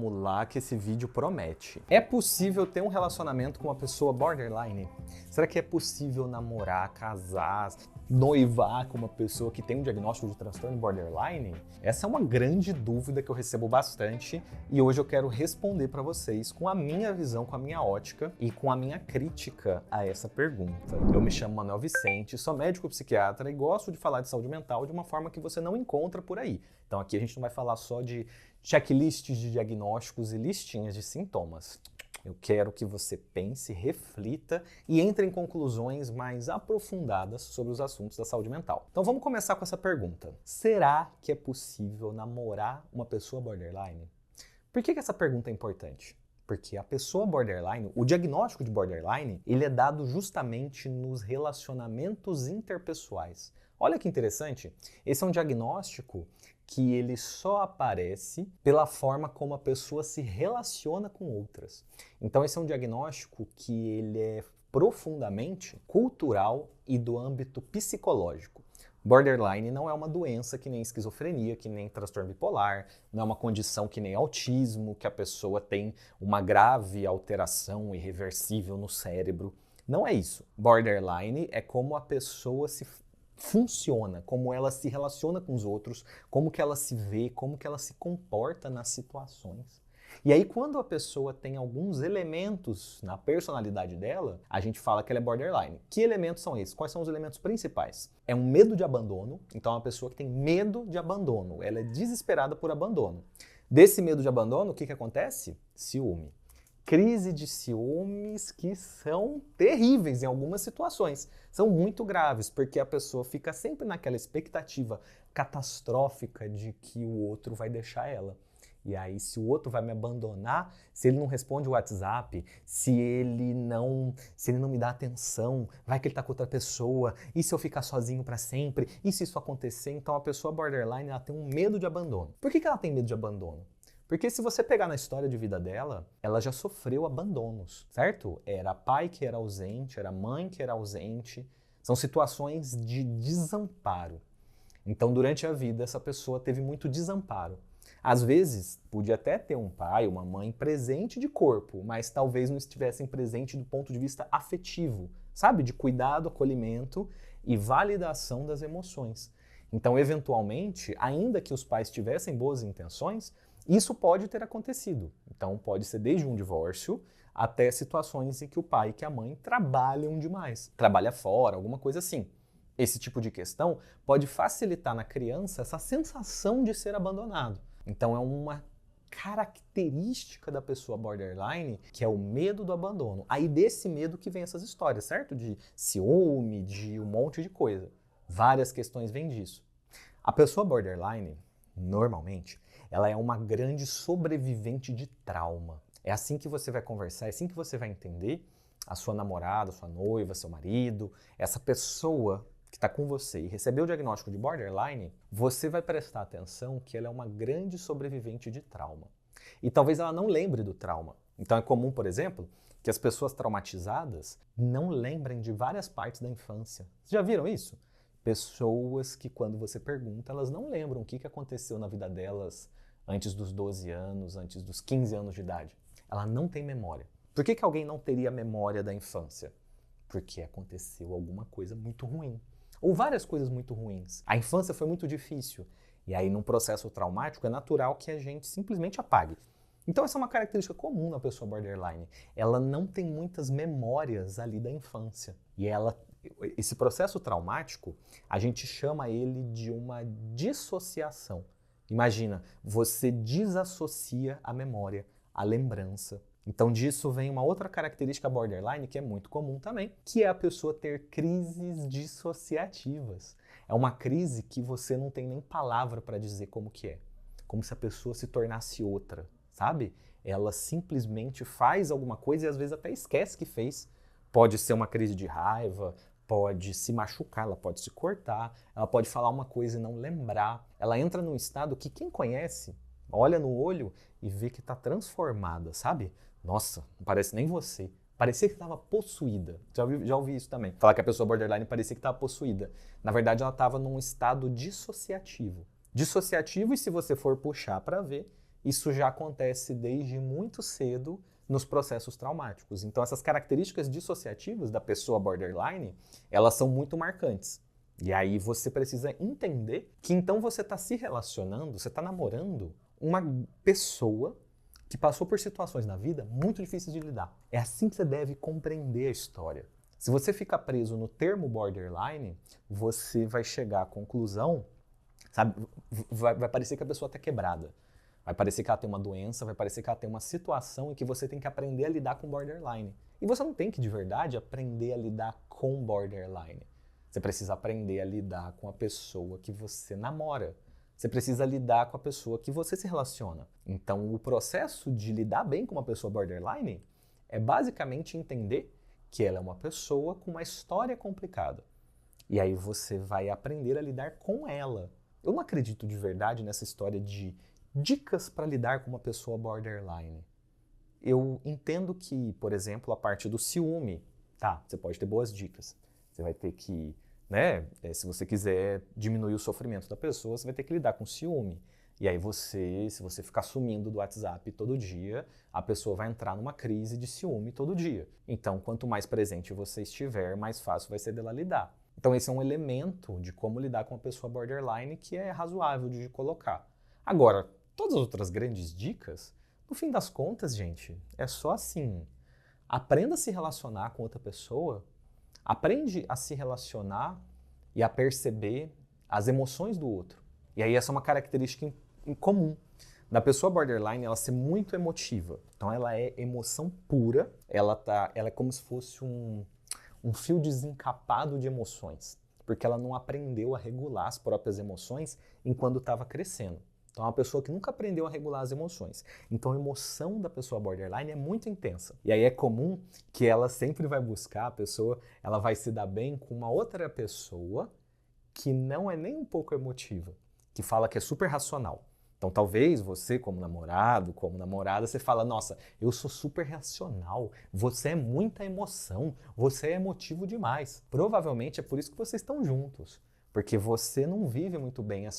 vamos lá que esse vídeo promete. É possível ter um relacionamento com uma pessoa borderline? Será que é possível namorar, casar, noivar com uma pessoa que tem um diagnóstico de transtorno borderline? Essa é uma grande dúvida que eu recebo bastante e hoje eu quero responder para vocês com a minha visão, com a minha ótica e com a minha crítica a essa pergunta. Eu me chamo Manuel Vicente, sou médico psiquiatra e gosto de falar de saúde mental de uma forma que você não encontra por aí. Então aqui a gente não vai falar só de checklists de diagnósticos e listinhas de sintomas. Eu quero que você pense, reflita e entre em conclusões mais aprofundadas sobre os assuntos da saúde mental. Então vamos começar com essa pergunta. Será que é possível namorar uma pessoa borderline? Por que essa pergunta é importante? Porque a pessoa borderline, o diagnóstico de borderline, ele é dado justamente nos relacionamentos interpessoais. Olha que interessante, esse é um diagnóstico que ele só aparece pela forma como a pessoa se relaciona com outras. Então esse é um diagnóstico que ele é profundamente cultural e do âmbito psicológico. Borderline não é uma doença que nem esquizofrenia, que nem transtorno bipolar, não é uma condição que nem autismo, que a pessoa tem uma grave alteração irreversível no cérebro. Não é isso. Borderline é como a pessoa se funciona, como ela se relaciona com os outros, como que ela se vê, como que ela se comporta nas situações. E aí, quando a pessoa tem alguns elementos na personalidade dela, a gente fala que ela é borderline. Que elementos são esses? Quais são os elementos principais? É um medo de abandono, então é uma pessoa que tem medo de abandono, ela é desesperada por abandono. Desse medo de abandono, o que acontece? Ciúme. Crise de ciúmes que são terríveis em algumas situações. São muito graves, porque a pessoa fica sempre naquela expectativa catastrófica de que o outro vai deixar ela. E aí, se o outro vai me abandonar, se ele não responde o WhatsApp, se ele não me dá atenção, vai que ele tá com outra pessoa, e se eu ficar sozinho para sempre, e se isso acontecer? Então a pessoa borderline, ela tem um medo de abandono. Por que ela tem medo de abandono? Porque se você pegar na história de vida dela, ela já sofreu abandonos, certo? Era pai que era ausente, era mãe que era ausente. São situações de desamparo. Então, durante a vida, essa pessoa teve muito desamparo. Às vezes, podia até ter um pai, uma mãe presente de corpo, mas talvez não estivessem presentes do ponto de vista afetivo, sabe? De cuidado, acolhimento e validação das emoções. Então, eventualmente, ainda que os pais tivessem boas intenções, isso pode ter acontecido. Então, pode ser desde um divórcio até situações em que o pai e que a mãe trabalham demais. Trabalha fora, alguma coisa assim. Esse tipo de questão pode facilitar na criança essa sensação de ser abandonado. Então, é uma característica da pessoa borderline que é o medo do abandono. Aí desse medo que vem essas histórias, certo? De ciúme, de um monte de coisa. Várias questões vêm disso. A pessoa borderline, normalmente, ela é uma grande sobrevivente de trauma. É assim que você vai conversar, é assim que você vai entender a sua namorada, a sua noiva, seu marido, essa pessoa que está com você e recebeu o diagnóstico de borderline, você vai prestar atenção que ela é uma grande sobrevivente de trauma. E talvez ela não lembre do trauma. Então é comum, por exemplo, que as pessoas traumatizadas não lembrem de várias partes da infância. Vocês já viram isso? Pessoas que, quando você pergunta, elas não lembram o que aconteceu na vida delas antes dos 12 anos, antes dos 15 anos de idade. Ela não tem memória. Por que alguém não teria memória da infância? Porque aconteceu alguma coisa muito ruim. Ou várias coisas muito ruins. A infância foi muito difícil. E aí, num processo traumático, é natural que a gente simplesmente apague. Então, essa é uma característica comum na pessoa borderline. Ela não tem muitas memórias ali da infância. E esse processo traumático, a gente chama ele de uma dissociação. Imagina, você desassocia a memória, a lembrança. Então disso vem uma outra característica borderline que é muito comum também, que é a pessoa ter crises dissociativas. É uma crise que você não tem nem palavra para dizer como que é. Como se a pessoa se tornasse outra, sabe? Ela simplesmente faz alguma coisa e às vezes até esquece que fez. Pode ser uma crise de raiva, pode se machucar, ela pode se cortar, ela pode falar uma coisa e não lembrar. Ela entra num estado que quem conhece olha no olho e vê que está transformada, sabe? Nossa, não parece nem você. Parecia que estava possuída. Já ouvi isso também. Falar que a pessoa borderline parecia que estava possuída. Na verdade, ela estava num estado dissociativo. Dissociativo, e se você for puxar para ver, isso já acontece desde muito cedo nos processos traumáticos. Então, essas características dissociativas da pessoa borderline, elas são muito marcantes. E aí você precisa entender que então você está se relacionando, você está namorando uma pessoa que passou por situações na vida muito difíceis de lidar. É assim que você deve compreender a história. Se você ficar preso no termo borderline, você vai chegar à conclusão, sabe, vai parecer que a pessoa está quebrada. Vai parecer que ela tem uma doença, vai parecer que ela tem uma situação em que você tem que aprender a lidar com borderline. E você não tem que, de verdade, aprender a lidar com borderline. Você precisa aprender a lidar com a pessoa que você namora. Você precisa lidar com a pessoa que você se relaciona. Então, o processo de lidar bem com uma pessoa borderline é basicamente entender que ela é uma pessoa com uma história complicada. E aí você vai aprender a lidar com ela. Eu não acredito de verdade nessa história de dicas para lidar com uma pessoa borderline. Eu entendo que, por exemplo, a parte do ciúme, tá, você pode ter boas dicas. Você vai ter que, né, se você quiser diminuir o sofrimento da pessoa, você vai ter que lidar com ciúme. E aí se você ficar sumindo do WhatsApp todo dia, a pessoa vai entrar numa crise de ciúme todo dia. Então, quanto mais presente você estiver, mais fácil vai ser dela lidar. Então, esse é um elemento de como lidar com uma pessoa borderline que é razoável de colocar. Agora, todas as outras grandes dicas, no fim das contas, gente, é só assim. Aprenda a se relacionar com outra pessoa, aprende a se relacionar e a perceber as emoções do outro. E aí essa é uma característica em comum da pessoa borderline, ela ser muito emotiva. Então ela é emoção pura, ela é como se fosse um fio desencapado de emoções, porque ela não aprendeu a regular as próprias emoções enquanto estava crescendo. Então é uma pessoa que nunca aprendeu a regular as emoções. Então a emoção da pessoa borderline é muito intensa. E aí é comum que ela sempre vai buscar, a pessoa, ela vai se dar bem com uma outra pessoa que não é nem um pouco emotiva, que fala que é super racional. Então talvez você, como namorado, como namorada, você fala, nossa, eu sou super racional, você é muita emoção, você é emotivo demais. Provavelmente é por isso que vocês estão juntos, porque você não vive muito bem o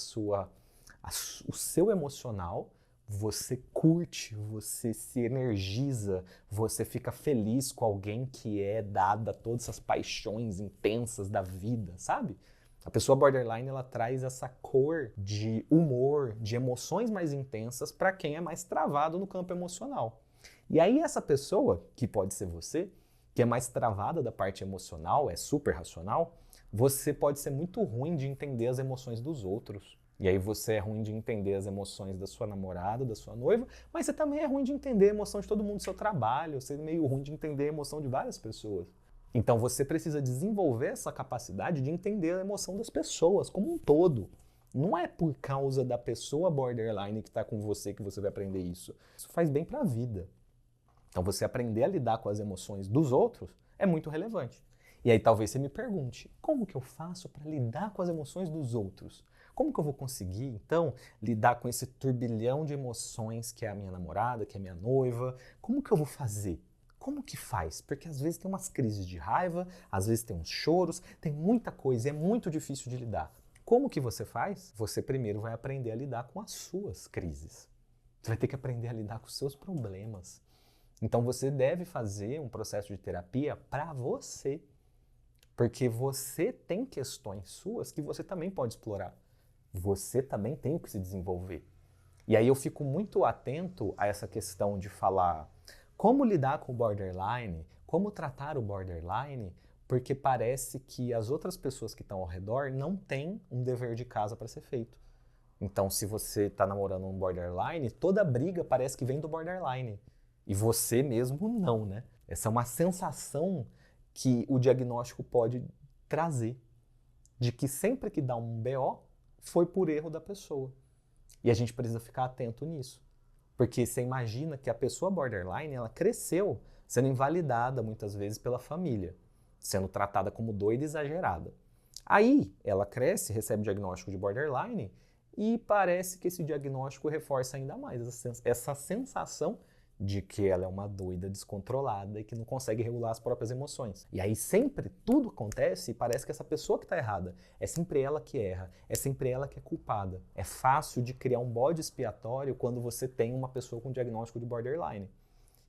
seu emocional, você curte, você se energiza, você fica feliz com alguém que é dada a todas essas paixões intensas da vida, sabe? A pessoa borderline, ela traz essa cor de humor, de emoções mais intensas para quem é mais travado no campo emocional. E aí essa pessoa, que pode ser você, que é mais travada da parte emocional, é super racional, você pode ser muito ruim de entender as emoções dos outros. E aí você é ruim de entender as emoções da sua namorada, da sua noiva, mas você também é ruim de entender a emoção de todo mundo do seu trabalho, você é meio ruim de entender a emoção de várias pessoas. Então você precisa desenvolver essa capacidade de entender a emoção das pessoas como um todo. Não é por causa da pessoa borderline que está com você que você vai aprender isso. Isso faz bem para a vida. Então você aprender a lidar com as emoções dos outros é muito relevante. E aí talvez você me pergunte, como que eu faço para lidar com as emoções dos outros? Como que eu vou conseguir, então, lidar com esse turbilhão de emoções que é a minha namorada, que é a minha noiva? Como que eu vou fazer? Como que faz? Porque às vezes tem umas crises de raiva, às vezes tem uns choros, tem muita coisa e é muito difícil de lidar. Como que você faz? Você primeiro vai aprender a lidar com as suas crises. Você vai ter que aprender a lidar com os seus problemas. Então você deve fazer um processo de terapia para você. Porque você tem questões suas que você também pode explorar. Você também tem que se desenvolver. E aí eu fico muito atento a essa questão de falar como lidar com o borderline, como tratar o borderline, porque parece que as outras pessoas que estão ao redor não têm um dever de casa para ser feito. Então, se você está namorando um borderline, toda briga parece que vem do borderline. E você mesmo não, né? Essa é uma sensação que o diagnóstico pode trazer, de que sempre que dá um BO, foi por erro da pessoa. E a gente precisa ficar atento nisso. Porque você imagina que a pessoa borderline, ela cresceu sendo invalidada muitas vezes pela família, sendo tratada como doida e exagerada. Aí ela cresce, recebe o diagnóstico de borderline e parece que esse diagnóstico reforça ainda mais essa sensação de que ela é uma doida descontrolada e que não consegue regular as próprias emoções. E aí sempre tudo acontece e parece que essa pessoa que está errada, é sempre ela que erra, é sempre ela que é culpada. É fácil de criar um bode expiatório quando você tem uma pessoa com diagnóstico de borderline.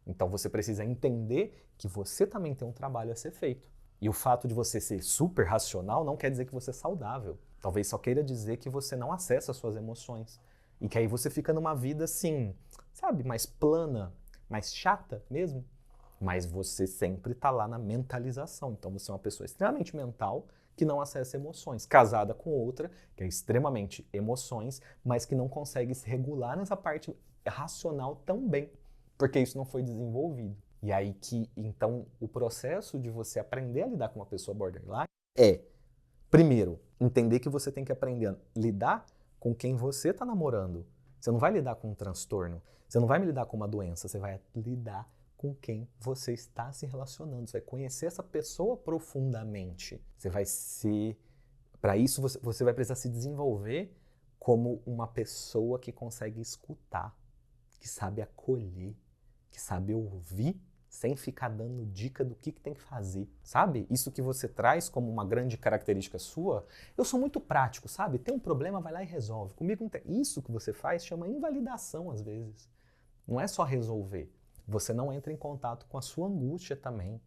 Então você precisa entender que você também tem um trabalho a ser feito. E o fato de você ser super racional não quer dizer que você é saudável. Talvez só queira dizer que você não acessa as suas emoções. E que aí você fica numa vida assim, sabe, mais plana, mais chata mesmo. Mas você sempre está lá na mentalização. Então você é uma pessoa extremamente mental que não acessa emoções. Casada com outra que é extremamente emoções, mas que não consegue se regular nessa parte racional também. Porque isso não foi desenvolvido. E aí que, então, o processo de você aprender a lidar com uma pessoa borderline é, primeiro, entender que você tem que aprender a lidar com quem você está namorando. Você não vai lidar com um transtorno, você não vai lidar com uma doença, você vai lidar com quem você está se relacionando. Você vai conhecer essa pessoa profundamente. Você vai ser... Para isso, você vai precisar se desenvolver como uma pessoa que consegue escutar, que sabe acolher, que sabe ouvir sem ficar dando dica do que tem que fazer, sabe? Isso que você traz como uma grande característica sua, eu sou muito prático, sabe? Tem um problema, vai lá e resolve. Comigo não tem. Isso que você faz chama invalidação às vezes. Não é só resolver. Você não entra em contato com a sua angústia também.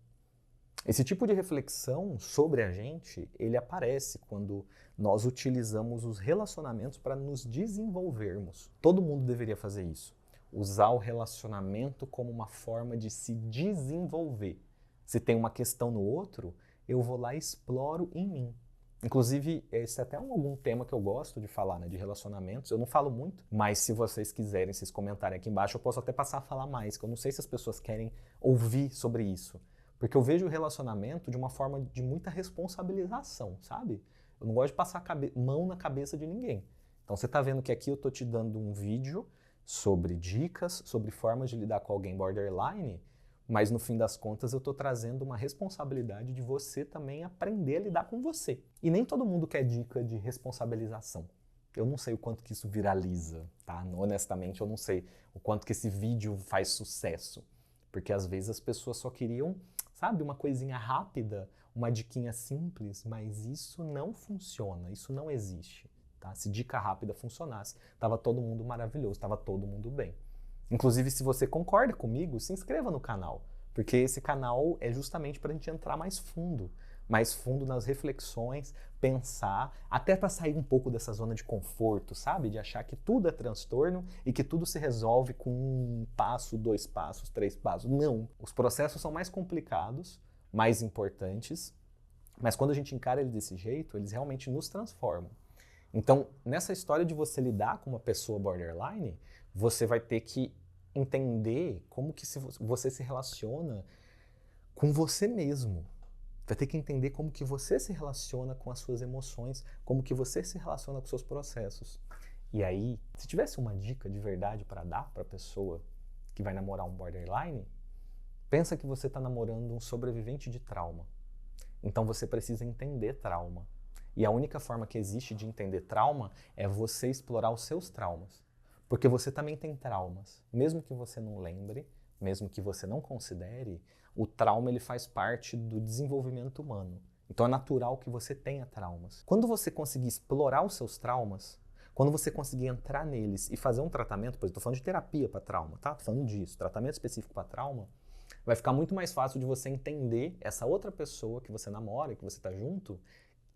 Esse tipo de reflexão sobre a gente, ele aparece quando nós utilizamos os relacionamentos para nos desenvolvermos. Todo mundo deveria fazer isso. Usar o relacionamento como uma forma de se desenvolver. Se tem uma questão no outro, eu vou lá e exploro em mim. Inclusive, esse é até algum tema que eu gosto de falar, né, de relacionamentos. Eu não falo muito, mas se vocês quiserem, vocês comentarem aqui embaixo, eu posso até passar a falar mais, que eu não sei se as pessoas querem ouvir sobre isso. Porque eu vejo o relacionamento de uma forma de muita responsabilização, sabe? Eu não gosto de passar mão na cabeça de ninguém. Então você tá vendo que aqui eu tô te dando um vídeo sobre dicas, sobre formas de lidar com alguém borderline, mas no fim das contas eu tô trazendo uma responsabilidade de você também aprender a lidar com você. E nem todo mundo quer dica de responsabilização. Eu não sei o quanto que isso viraliza, tá? Honestamente, eu não sei o quanto que esse vídeo faz sucesso. Porque às vezes as pessoas só queriam, sabe, uma coisinha rápida, uma diquinha simples, mas isso não funciona, isso não existe. Tá? Se dica rápida funcionasse, estava todo mundo maravilhoso, estava todo mundo bem. Inclusive, se você concorda comigo, se inscreva no canal, porque esse canal é justamente para a gente entrar mais fundo nas reflexões, pensar, até para sair um pouco dessa zona de conforto, sabe? De achar que tudo é transtorno e que tudo se resolve com um passo, 2 passos, 3 passos. Não. Os processos são mais complicados, mais importantes, mas quando a gente encara eles desse jeito, eles realmente nos transformam. Então, nessa história de você lidar com uma pessoa borderline, você vai ter que entender como que você se relaciona com você mesmo. Vai ter que entender como que você se relaciona com as suas emoções, como que você se relaciona com os seus processos. E aí, se tivesse uma dica de verdade para dar para a pessoa que vai namorar um borderline, pensa que você está namorando um sobrevivente de trauma. Então você precisa entender trauma. E a única forma que existe de entender trauma é você explorar os seus traumas. Porque você também tem traumas. Mesmo que você não lembre, mesmo que você não considere, o trauma ele faz parte do desenvolvimento humano. Então é natural que você tenha traumas. Quando você conseguir explorar os seus traumas, quando você conseguir entrar neles e fazer um tratamento, por exemplo, estou falando de terapia para trauma, tá? Tô falando disso, tratamento específico para trauma, vai ficar muito mais fácil de você entender essa outra pessoa que você namora, que você está junto,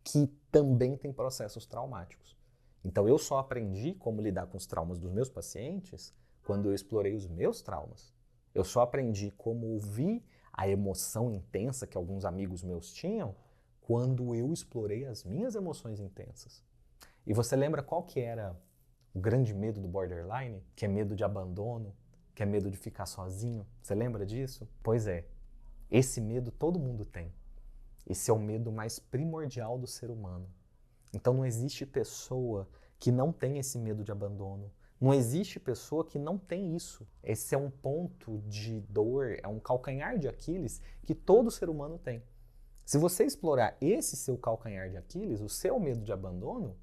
que também tem processos traumáticos. Então eu só aprendi como lidar com os traumas dos meus pacientes quando eu explorei os meus traumas. Eu só aprendi como ouvir a emoção intensa que alguns amigos meus tinham quando eu explorei as minhas emoções intensas. E você lembra qual que era o grande medo do borderline? Que é medo de abandono, que é medo de ficar sozinho. Você lembra disso? Pois é, esse medo todo mundo tem. Esse é o medo mais primordial do ser humano. Então não existe pessoa que não tem esse medo de abandono. Não existe pessoa que não tem isso. Esse é um ponto de dor, é um calcanhar de Aquiles que todo ser humano tem. Se você explorar esse seu calcanhar de Aquiles, o seu medo de abandono,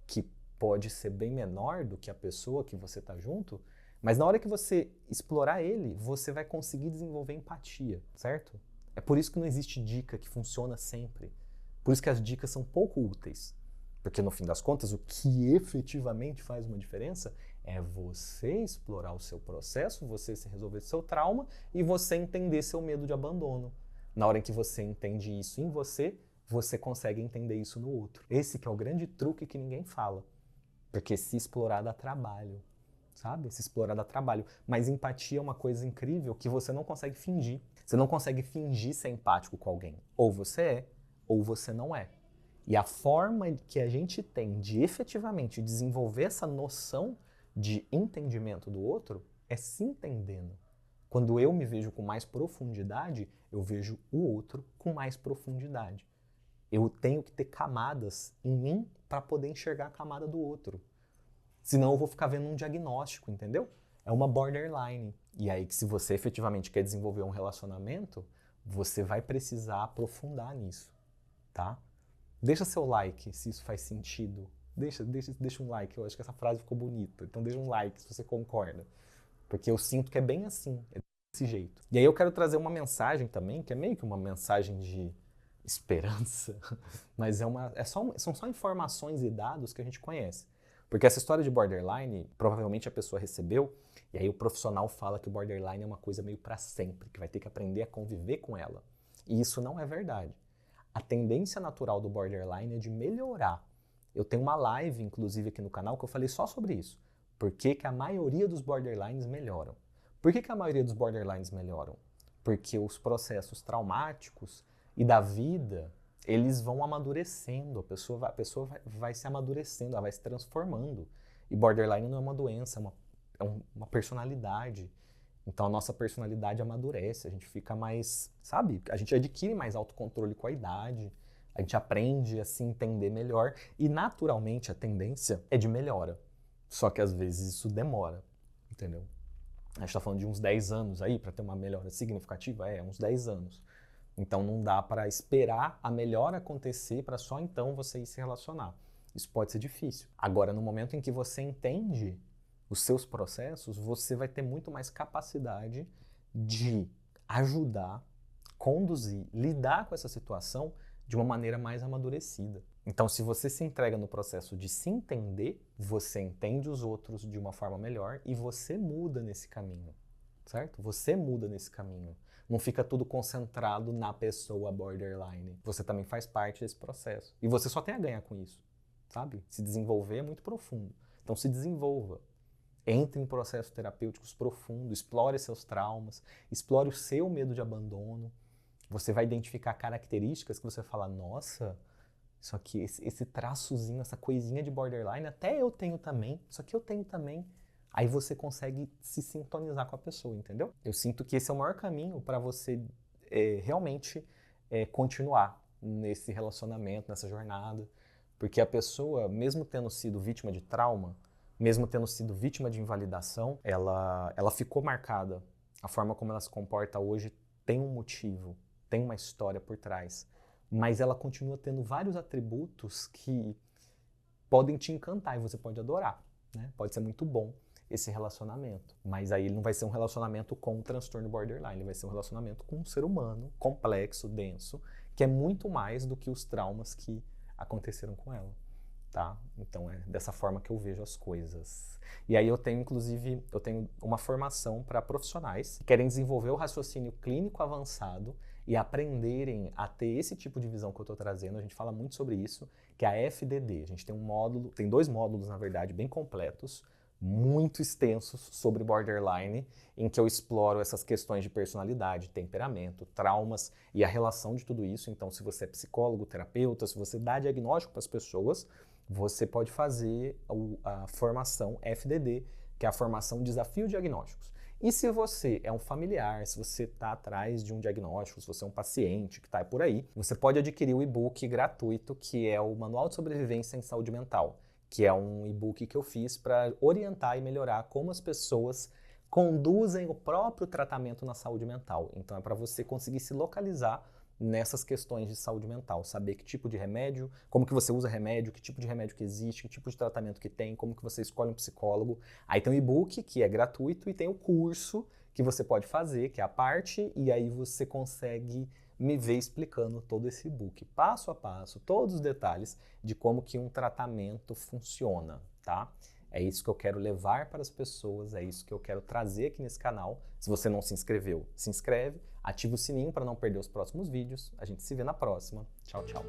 que pode ser bem menor do que a pessoa que você está junto, Mas na hora que você explorar ele, você vai conseguir desenvolver empatia, certo? É por isso que não existe dica que funciona sempre. Por isso que as dicas são pouco úteis. Porque no fim das contas, o que efetivamente faz uma diferença é você explorar o seu processo, você se resolver seu trauma e você entender seu medo de abandono. Na hora em que você entende isso em você, você consegue entender isso no outro. Esse que é o grande truque que ninguém fala. Porque se explorar dá trabalho, sabe? Se explorar dá trabalho. Mas empatia é uma coisa incrível que você não consegue fingir. Você não consegue fingir ser empático com alguém. Ou você é, ou você não é. E a forma que a gente tem de efetivamente desenvolver essa noção de entendimento do outro é se entendendo. Quando eu me vejo com mais profundidade, eu vejo o outro com mais profundidade. Eu tenho que ter camadas em mim para poder enxergar a camada do outro. Senão eu vou ficar vendo um diagnóstico, entendeu? É uma borderline. E aí que se você efetivamente quer desenvolver um relacionamento, você vai precisar aprofundar nisso, tá? Deixa seu like se isso faz sentido. Deixa um like, eu acho que essa frase ficou bonita. Então deixa um like se você concorda. Porque eu sinto que é bem assim, é desse jeito. E aí eu quero trazer uma mensagem também, que é meio que uma mensagem de esperança, mas são só informações e dados que a gente conhece. Porque essa história de borderline, provavelmente a pessoa recebeu, e aí o profissional fala que o borderline é uma coisa meio para sempre, que vai ter que aprender a conviver com ela. E isso não é verdade. A tendência natural do borderline é de melhorar. Eu tenho uma live, inclusive, aqui no canal, que eu falei só sobre isso. Por que que a maioria dos borderlines melhoram? Por que que a maioria dos borderlines melhoram? Porque os processos traumáticos e da vida, eles vão amadurecendo, a pessoa vai se amadurecendo, ela vai se transformando. E borderline não é uma doença, é uma personalidade. Então a nossa personalidade amadurece, a gente fica mais, sabe? A gente adquire mais autocontrole com a idade, a gente aprende a se entender melhor e naturalmente a tendência é de melhora. Só que às vezes isso demora, entendeu? A gente tá falando de uns 10 anos aí para ter uma melhora significativa, uns 10 anos. Então não dá para esperar a melhora acontecer para só então você ir se relacionar. Isso pode ser difícil. Agora, no momento em que você entende os seus processos, você vai ter muito mais capacidade de ajudar, conduzir, lidar com essa situação de uma maneira mais amadurecida. Então, se você se entrega no processo de se entender, você entende os outros de uma forma melhor e você muda nesse caminho, certo? Você muda nesse caminho. Não fica tudo concentrado na pessoa borderline. Você também faz parte desse processo. E você só tem a ganhar com isso, sabe? Se desenvolver é muito profundo. Então, se desenvolva. Entre em processos terapêuticos profundos, explore seus traumas, explore o seu medo de abandono. Você vai identificar características que você fala, nossa, isso aqui, esse traçozinho, essa coisinha de borderline, até eu tenho também, isso aqui eu tenho também. Aí você consegue se sintonizar com a pessoa, entendeu? Eu sinto que esse é o maior caminho para você realmente continuar nesse relacionamento, nessa jornada. Porque a pessoa, mesmo tendo sido vítima de trauma, mesmo tendo sido vítima de invalidação, ela ficou marcada. A forma como ela se comporta hoje tem um motivo, tem uma história por trás. Mas ela continua tendo vários atributos que podem te encantar e você pode adorar, né? Pode ser muito bom esse relacionamento. Mas aí ele não vai ser um relacionamento com um transtorno borderline, ele vai ser um relacionamento com um ser humano complexo, denso, que é muito mais do que os traumas que aconteceram com ela. Tá? Então é dessa forma que eu vejo as coisas. E aí eu tenho, inclusive, uma formação para profissionais que querem desenvolver o raciocínio clínico avançado e aprenderem a ter esse tipo de visão que eu estou trazendo. A gente fala muito sobre isso, que é a FDD. A gente tem um módulo, tem 2 módulos, na verdade, bem completos, muito extensos sobre borderline, em que eu exploro essas questões de personalidade, temperamento, traumas e a relação de tudo isso. Então, se você é psicólogo, terapeuta, se você dá diagnóstico para as pessoas, você pode fazer a formação FDD, que é a formação Desafio Diagnósticos. E se você é um familiar, se você está atrás de um diagnóstico, se você é um paciente que está por aí, você pode adquirir o e-book gratuito, que é o Manual de Sobrevivência em Saúde Mental, que é um e-book que eu fiz para orientar e melhorar como as pessoas conduzem o próprio tratamento na saúde mental. Então é para você conseguir se localizar nessas questões de saúde mental, saber que tipo de remédio, como que você usa remédio, que tipo de remédio que existe, que tipo de tratamento que tem, como que você escolhe um psicólogo. Aí tem o e-book, que é gratuito, e tem o curso que você pode fazer, que é a parte, e aí você consegue me ver explicando todo esse e-book, passo a passo, todos os detalhes de como que um tratamento funciona, tá? É isso que eu quero levar para as pessoas, é isso que eu quero trazer aqui nesse canal. Se você não se inscreveu, se inscreve, ativa o sininho para não perder os próximos vídeos. A gente se vê na próxima. Tchau, tchau.